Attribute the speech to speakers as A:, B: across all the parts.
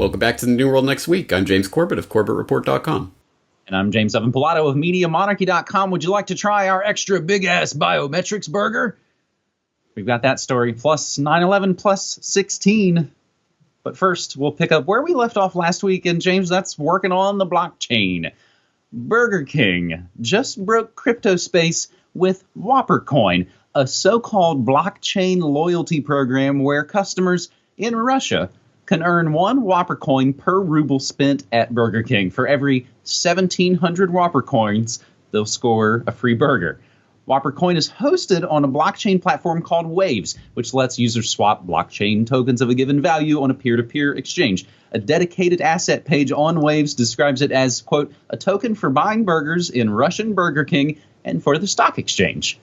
A: Welcome back to the New World Next Week. I'm James Corbett of CorbettReport.com.
B: And I'm James Evan Pilato of MediaMonarchy.com. Would you like to try our extra big-ass Biometrics burger? We've got that story, plus 9/11, plus 16. But first, we'll pick up where we left off last week. And James, that's working on the blockchain. Burger King just broke crypto space with WhopperCoin, a so-called blockchain loyalty program where customers in Russia can earn 1 WhopperCoin per ruble spent at Burger King. For every 1,700 WhopperCoins, they'll score a free burger. WhopperCoin is hosted on a blockchain platform called Waves, which lets users swap blockchain tokens of a given value on a peer-to-peer exchange. A dedicated asset page on Waves describes it as, quote, a token for buying burgers in Russian Burger King and for the stock exchange.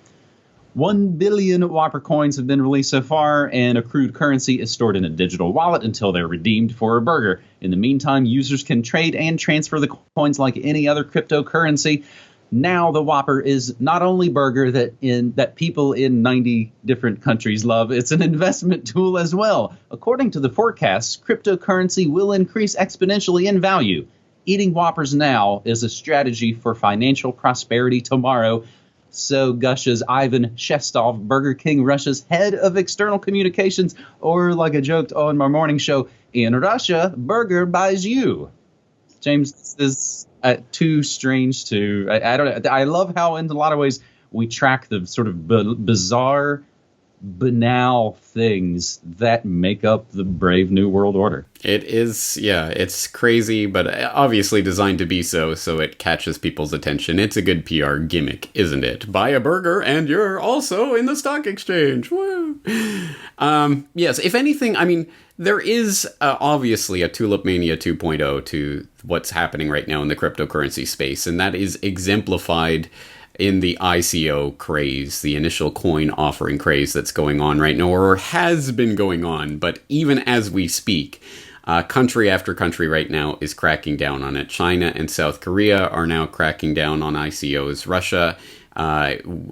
B: 1 billion WhopperCoins have been released so far, and accrued currency is stored in a digital wallet until they're redeemed for a burger. In the meantime, users can trade and transfer the coins like any other cryptocurrency. Now the Whopper is not only burger that people in 90 different countries love, it's an investment tool as well. According to the forecasts, cryptocurrency will increase exponentially in value. Eating Whoppers now is a strategy for financial prosperity tomorrow. So gushes Ivan Shestov, Burger King Russia's head of external communications, or like I joked on my morning show, in Russia, burger buys you. James, this is too strange to... I don't know. I love how, in a lot of ways, we track the sort of bizarre, banal things that make up the brave new world order.
A: It is, yeah, it's crazy, but obviously designed to be so it catches people's attention. It's a good PR gimmick, isn't it? Buy a burger and you're also in the stock exchange. Woo! Yes, if anything, I mean, there is obviously a Tulip Mania 2.0 to what's happening right now in the cryptocurrency space, and that is exemplified in the ICO craze, the initial coin offering craze that's going on right now, or has been going on. But even as we speak, country after country right now is cracking down on it. China and South Korea are now cracking down on ICOs. Russia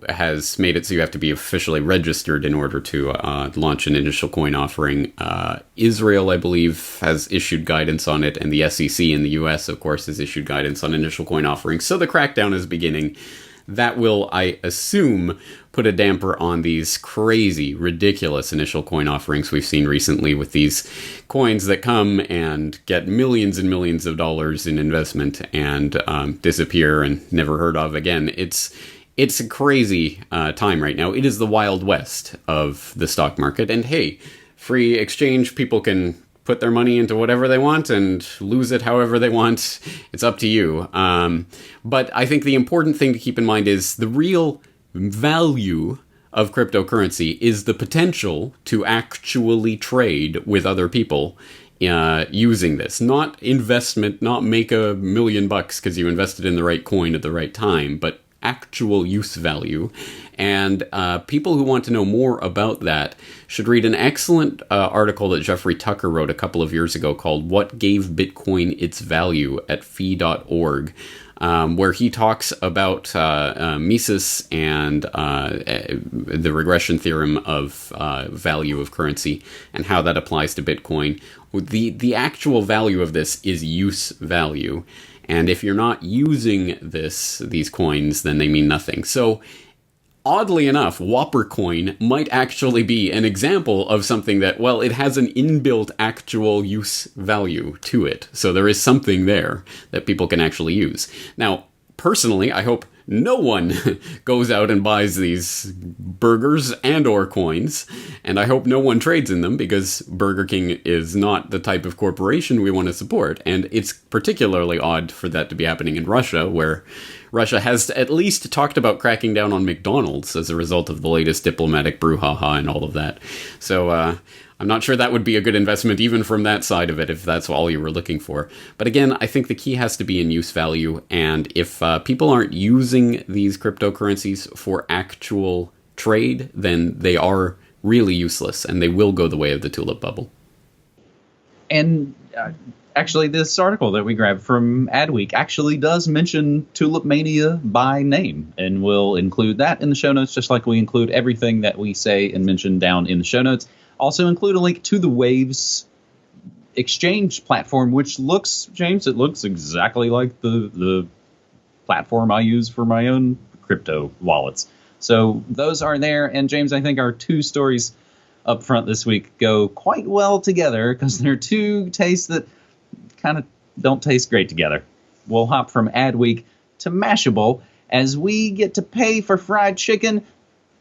A: has made it so you have to be officially registered in order to launch an initial coin offering. Israel, I believe, has issued guidance on it, and the SEC in the US, of course, has issued guidance on initial coin offerings. So the crackdown is beginning. That will, I assume, put a damper on these crazy, ridiculous initial coin offerings we've seen recently with these coins that come and get millions and millions of dollars in investment and disappear and never heard of again. It's a crazy time right now. It is the Wild West of the stock market. And hey, free exchange, people can put their money into whatever they want and lose it however they want. It's up to you. But I think the important thing to keep in mind is the real value of cryptocurrency is the potential to actually trade with other people using this. Not investment, not make $1 million because you invested in the right coin at the right time, but actual use value. And people who want to know more about that should read an excellent article that Jeffrey Tucker wrote a couple of years ago called What Gave Bitcoin Its Value at fee.org, where he talks about Mises and the regression theorem of value of currency and how that applies to Bitcoin. The actual value of this is use value. And if you're not using these coins, then they mean nothing. So, oddly enough, WhopperCoin might actually be an example of something that, well, it has an inbuilt actual use value to it. So there is something there that people can actually use. Now, personally, I hope no one goes out and buys these burgers and or coins, and I hope no one trades in them because Burger King is not the type of corporation we want to support, and it's particularly odd for that to be happening in Russia, where Russia has at least talked about cracking down on McDonald's as a result of the latest diplomatic brouhaha and all of that. So, I'm not sure that would be a good investment even from that side of it if that's all you were looking for. But again, I think the key has to be in use value. And if people aren't using these cryptocurrencies for actual trade, then they are really useless and they will go the way of the tulip bubble.
B: And actually, this article that we grabbed from Adweek actually does mention Tulip Mania by name. And we'll include that in the show notes, just like we include everything that we say and mention down in the show notes. Also include a link to the Waves exchange platform, which looks, James, it looks exactly like the platform I use for my own crypto wallets. So those are there. And James, I think our two stories up front this week go quite well together because they're two tastes that kind of don't taste great together. We'll hop from ad week to Mashable as we get to pay for fried chicken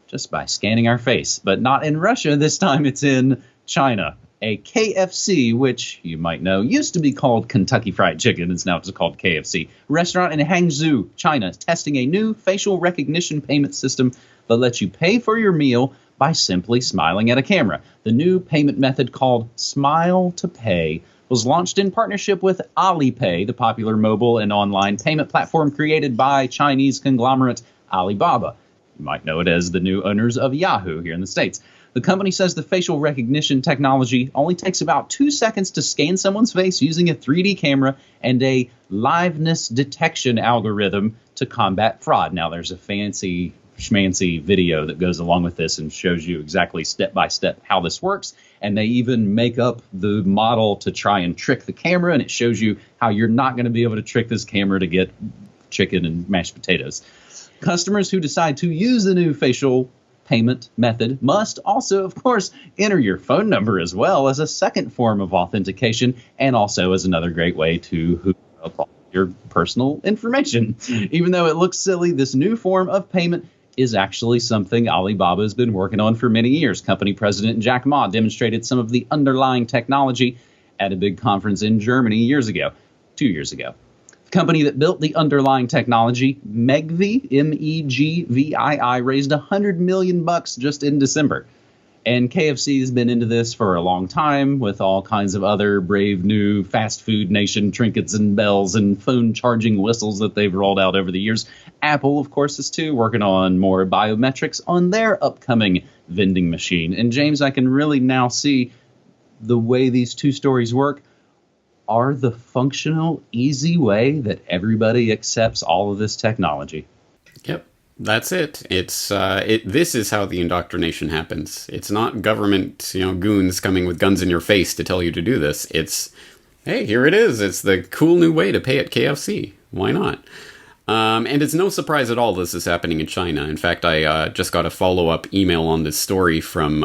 B: just by scanning our face. But not in Russia. This time it's in China. A KFC, which you might know used to be called Kentucky Fried Chicken. It's now just called KFC. Restaurant in Hangzhou, China, is testing a new facial recognition payment system that lets you pay for your meal by simply smiling at a camera. The new payment method, called Smile to Pay, was launched in partnership with Alipay, the popular mobile and online payment platform created by Chinese conglomerate Alibaba. You might know it as the new owners of Yahoo here in the States. The company says the facial recognition technology only takes about 2 seconds to scan someone's face using a 3D camera and a liveness detection algorithm to combat fraud. Now, there's a fancy schmancy video that goes along with this and shows you exactly step by step how this works. And they even make up the model to try and trick the camera. And it shows you how you're not going to be able to trick this camera to get chicken and mashed potatoes. Customers who decide to use the new facial payment method must also, of course, enter your phone number as well as a second form of authentication, and also as another great way to hook up all your personal information. Even though it looks silly, this new form of payment is actually something Alibaba has been working on for many years. Company president Jack Ma demonstrated some of the underlying technology at a big conference in Germany 2 years ago. The company that built the underlying technology, Megvii, Megvii, raised $100 million just in December. And KFC has been into this for a long time with all kinds of other brave new fast food nation trinkets and bells and phone charging whistles that they've rolled out over the years. Apple, of course, is too, working on more biometrics on their upcoming vending machine. And James, I can really now see the way these two stories work are the functional, easy way that everybody accepts all of this technology.
A: Yep. That's it. This is how the indoctrination happens. It's not government, goons coming with guns in your face to tell you to do this. It's, hey, here it is. It's the cool new way to pay at KFC. Why not? And it's no surprise at all this is happening in China. In fact, I just got a follow-up email on this story from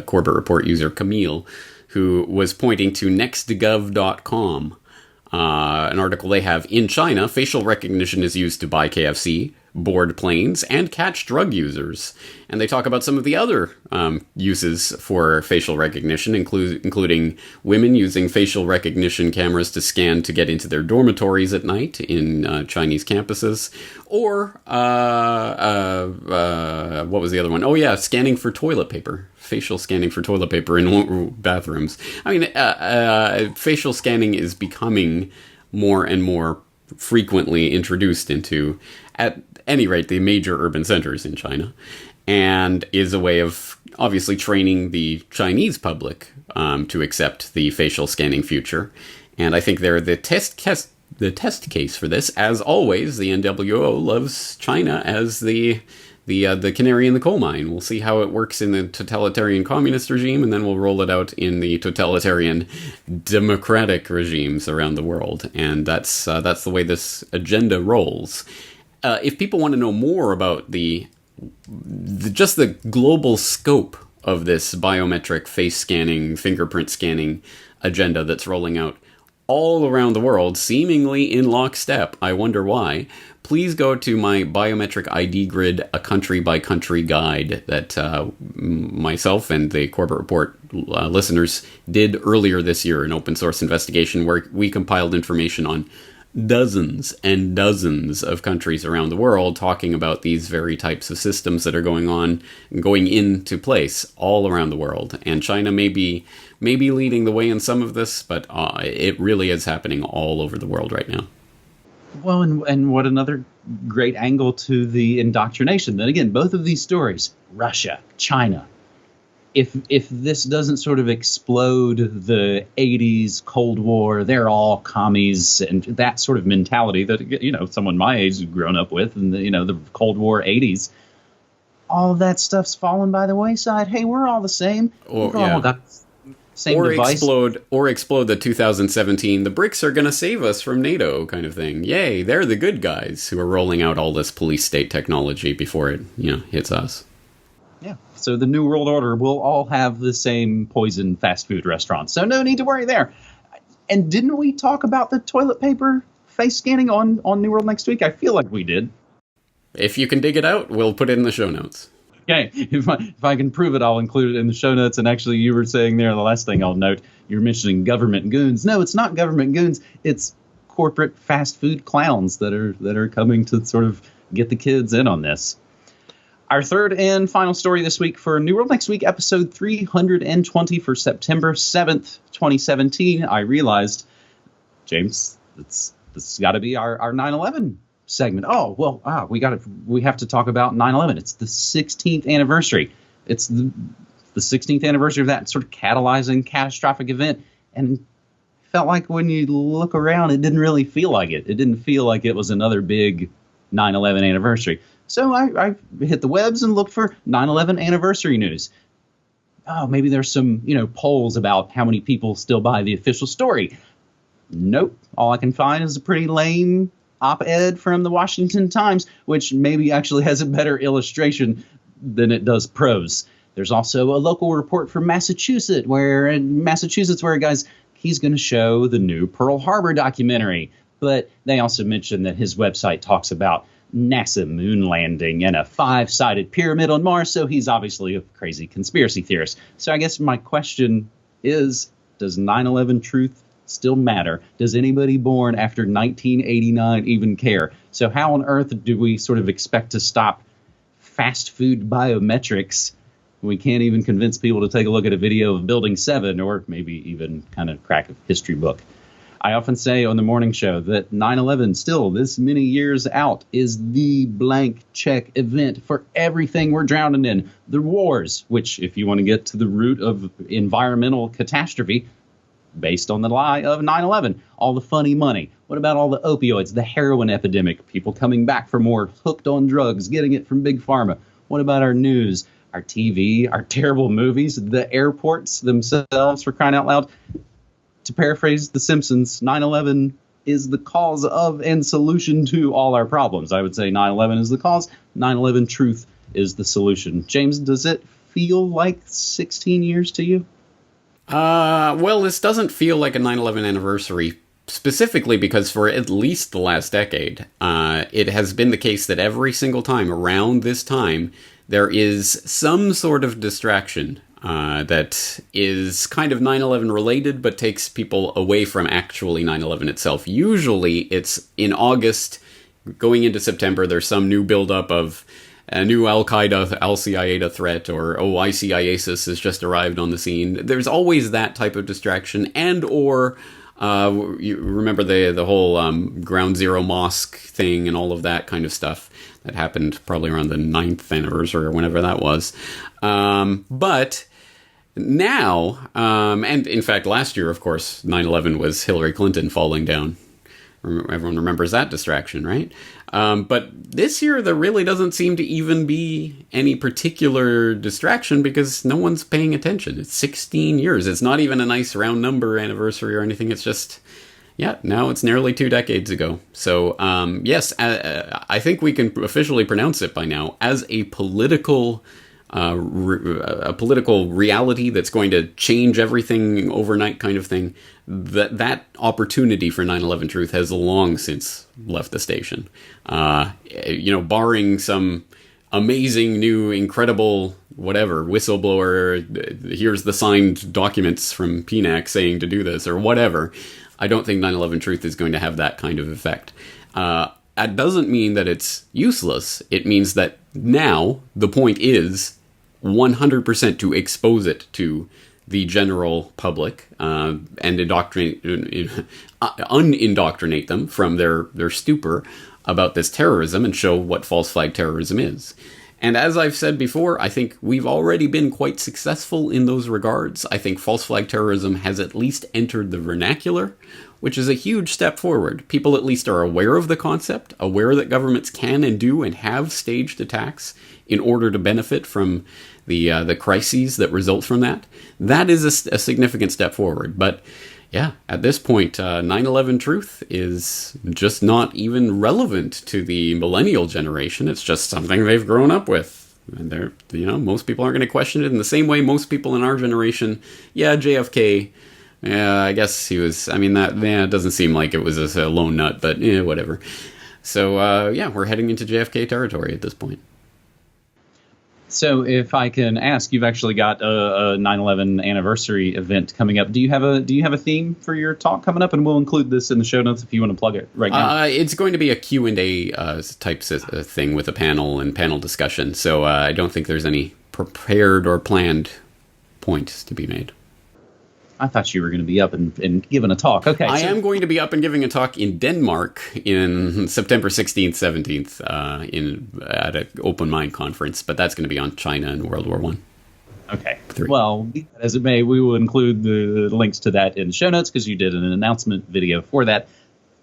A: Corbett Report user Camille, who was pointing to nextgov.com, an article they have. In China, facial recognition is used to buy KFC, board planes, and catch drug users. And they talk about some of the other uses for facial recognition, including women using facial recognition cameras to scan to get into their dormitories at night in Chinese campuses. Or, what was the other one? Oh yeah, scanning for toilet paper. Facial scanning for toilet paper in bathrooms. I mean, facial scanning is becoming more and more frequently introduced into, at any rate, the major urban centers in China, and is a way of obviously training the Chinese public to accept the facial scanning future. And I think they're the test case for this. As always, the NWO loves China as the canary in the coal mine. We'll see how it works in the totalitarian communist regime, and then we'll roll it out in the totalitarian democratic regimes around the world. And that's the way this agenda rolls. If people want to know more about just the global scope of this biometric face scanning, fingerprint scanning agenda that's rolling out all around the world, seemingly in lockstep, I wonder why, please go to my Biometric ID Grid, a country-by-country guide that myself and the Corbett Report listeners did earlier this year, an open-source investigation where we compiled information on dozens and dozens of countries around the world talking about these very types of systems that are going into place all around the world. And China may be leading the way in some of this, but it really is happening all over the world right now.
B: Well, and what another great angle to the indoctrination. Then again, both of these stories, Russia, China, if this doesn't sort of explode the 80s Cold War, they're all commies and that sort of mentality that, someone my age has grown up with, and the Cold War 80s, all of that stuff's fallen by the wayside. Hey, we're all the same. We've all got Same device.
A: Or explode the 2017, the BRICS are going to save us from NATO kind of thing. Yay, they're the good guys who are rolling out all this police state technology before it, hits us.
B: Yeah, so the New World Order will all have the same poison fast food restaurants, so no need to worry there. And didn't we talk about the toilet paper face scanning on New World Next Week? I feel like we did.
A: If you can dig it out, we'll put it in the show notes.
B: Okay, if I can prove it, I'll include it in the show notes. And actually, you were saying there, the last thing I'll note, you're mentioning government goons. No, it's not government goons. It's corporate fast food clowns that are coming to sort of get the kids in on this. Our third and final story this week for New World Next Week, episode 320 for September 7th, 2017. I realized, James, this has got to be our 9/11 segment. Oh, well, we have to talk about 9/11. It's the 16th anniversary. It's the 16th anniversary of that sort of catalyzing catastrophic event. And felt like when you look around, it didn't really feel like it. It didn't feel like it was another big 9/11 anniversary. So I hit the webs and looked for 9/11 anniversary news. Oh, maybe there's some, polls about how many people still buy the official story. Nope. All I can find is a pretty lame op-ed from the Washington Times, which maybe actually has a better illustration than it does prose. There's also a local report from Massachusetts where a guy's he's going to show the new Pearl Harbor documentary. But they also mentioned that his website talks about NASA moon landing and a 5-sided pyramid on Mars, so he's obviously a crazy conspiracy theorist. So I guess my question is, does 9/11 truth still matter? Does anybody born after 1989 even care? So how on earth do we sort of expect to stop fast food biometrics? We can't even convince people to take a look at a video of Building 7 or maybe even kind of crack a history book. I often say on the morning show that 9/11, still this many years out, is the blank check event for everything we're drowning in. The wars, which, if you want to get to the root of environmental catastrophe, based on the lie of 9/11. All the funny money. What about all the opioids, the heroin epidemic, people coming back for more, hooked on drugs, getting it from Big Pharma? What about our news, our TV, our terrible movies, the airports themselves, for crying out loud? To paraphrase The Simpsons, 9/11 is the cause of and solution to all our problems. I would say 9/11 is the cause, 9/11 truth is the solution. James, does it feel like 16 years to you?
A: Well, this doesn't feel like a 9/11 anniversary, specifically because for at least the last decade, it has been the case that every single time around this time, there is some sort of distraction that is kind of 9/11 related, but takes people away from actually 9/11 itself. Usually it's in August, going into September, there's some new buildup of a new Al-Qaeda, Al-Qaeda threat, or, ICIS has just arrived on the scene. There's always that type of distraction, and or you remember the whole Ground Zero Mosque thing and all of that kind of stuff that happened probably around the 9th anniversary or whenever that was. But now, and in fact last year, of course, 9/11 was Hillary Clinton falling down. Everyone remembers that distraction, right? But this year, there really doesn't seem to even be any particular distraction because no one's paying attention. It's 16 years. It's not even a nice round number anniversary or anything. It's just, now it's nearly 2 decades ago. So, yes, I think we can officially pronounce it by now as a political reality that's going to change everything overnight kind of thing. That opportunity for 9/11 truth has long since left the station. Barring some amazing new incredible whatever whistleblower, here's the signed documents from PNAC saying to do this or whatever, I don't think 9/11 truth is going to have that kind of effect. That doesn't mean that it's useless. It means that now the point is 100% to expose it to the general public and unindoctrinate them from their stupor about this terrorism and show what false flag terrorism is. And as I've said before, I think we've already been quite successful in those regards. I think false flag terrorism has at least entered the vernacular, which is a huge step forward. People at least are aware of the concept, aware that governments can and do and have staged attacks in order to benefit from the crises that result from that. That is a significant step forward. But yeah, at this point, 9/11 truth is just not even relevant to the millennial generation. It's just something they've grown up with. And they're, most people aren't going to question it in the same way most people in our generation. Yeah, JFK. Yeah, I guess he was. I mean, it doesn't seem like it was a lone nut, but whatever. So yeah, we're heading into JFK territory at this point.
B: So if I can ask, you've actually got a 9/11 anniversary event coming up. Do you have a theme for your talk coming up? And we'll include this in the show notes if you want to plug it right now.
A: It's going to be a Q&A type thing with a panel and panel discussion. So I don't think there's any prepared or planned points to be made.
B: I thought you were going to be up and giving a talk. Okay,
A: I am going to be up and giving a talk in Denmark in September 16th, 17th at an open mind conference, but that's going to be on China and World War I.
B: Okay. Well, as it may, we will include the links to that in the show notes because you did an announcement video for that.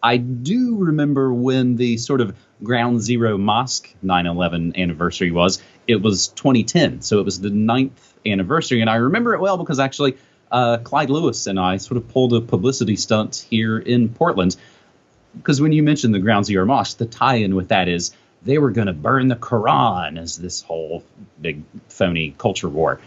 B: I do remember when the sort of Ground Zero Mosque 9/11 anniversary was. It was 2010, so it was the 9th anniversary, and I remember it well because actually Clyde Lewis and I sort of pulled a publicity stunt here in Portland because when you mentioned the Ground Zero Mosque, the tie-in with that is they were going to burn the Quran as this whole big phony culture war.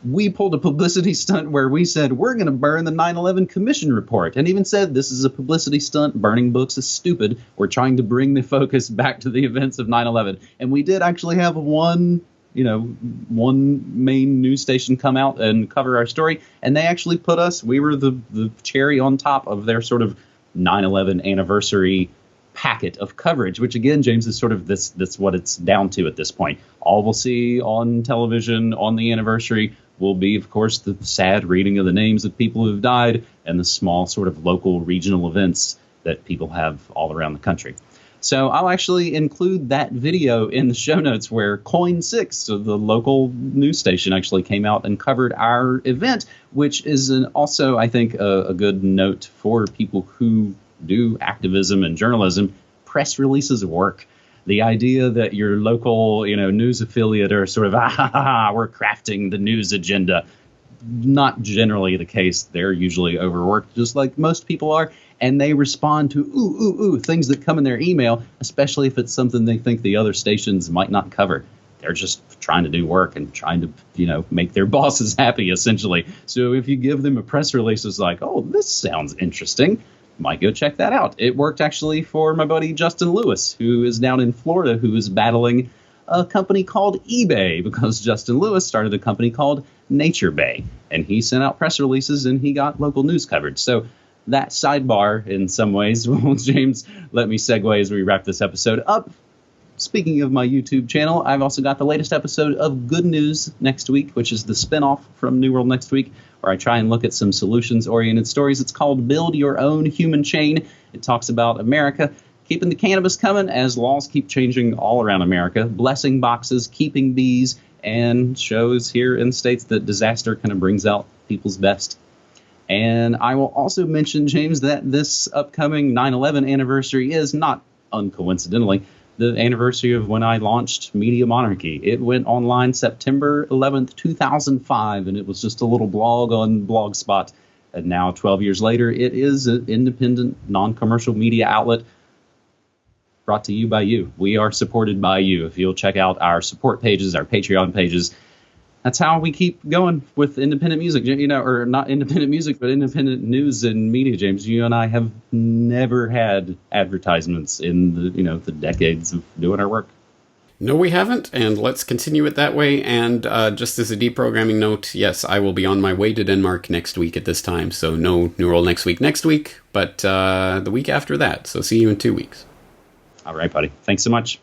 B: We pulled a publicity stunt where we said we're going to burn the 9/11 Commission report and even said this is a publicity stunt. Burning books is stupid. We're trying to bring the focus back to the events of 9/11. And we did actually have one main news station come out and cover our story. And they actually put us, we were the cherry on top of their sort of 9/11 anniversary packet of coverage, which again, James, is sort of this what it's down to at this point. All we'll see on television on the anniversary will be, of course, the sad reading of the names of people who've died and the small sort of local regional events that people have all around the country. So I'll actually include that video in the show notes where Coin 6, so the local news station, actually came out and covered our event, which is also, I think, a good note for people who do activism and journalism. Press releases work. The idea that your local, news affiliate are sort of, we're crafting the news agenda. Not generally the case. They're usually overworked, just like most people are. And they respond to, things that come in their email, especially if it's something they think the other stations might not cover. They're just trying to do work and trying to, make their bosses happy, essentially. So if you give them a press release, it's like, oh, this sounds interesting. Might go check that out. It worked actually for my buddy Justin Lewis, who is down in Florida, who is battling a company called eBay because Justin Lewis started a company called Nature Bay, and he sent out press releases and he got local news coverage. So that sidebar, in some ways, well, James, let me segue as we wrap this episode up. Speaking of my YouTube channel, I've also got the latest episode of Good News Next Week, which is the spinoff from New World Next Week, where I try and look at some solutions-oriented stories. It's called Build Your Own Human Chain. It talks about America keeping the cannabis coming as laws keep changing all around America, blessing boxes, keeping bees, and shows here in states that disaster kind of brings out people's best. And I will also mention, James, that this upcoming 9/11 anniversary is not uncoincidentally the anniversary of when I launched Media Monarchy. It went online September 11th, 2005, and it was just a little blog on Blogspot. And now, 12 years later, it is an independent, non-commercial media outlet brought to you by you. We are supported by you. If you'll check out our support pages, our Patreon pages, that's how we keep going with independent music, or not independent music, but independent news and media, James. You and I have never had advertisements in the decades of doing our work.
A: No, we haven't, and let's continue it that way. And just as a deprogramming note, yes, I will be on my way to Denmark next week at this time, so no New World next week, but the week after that. So see you in 2 weeks.
B: All right, buddy. Thanks so much.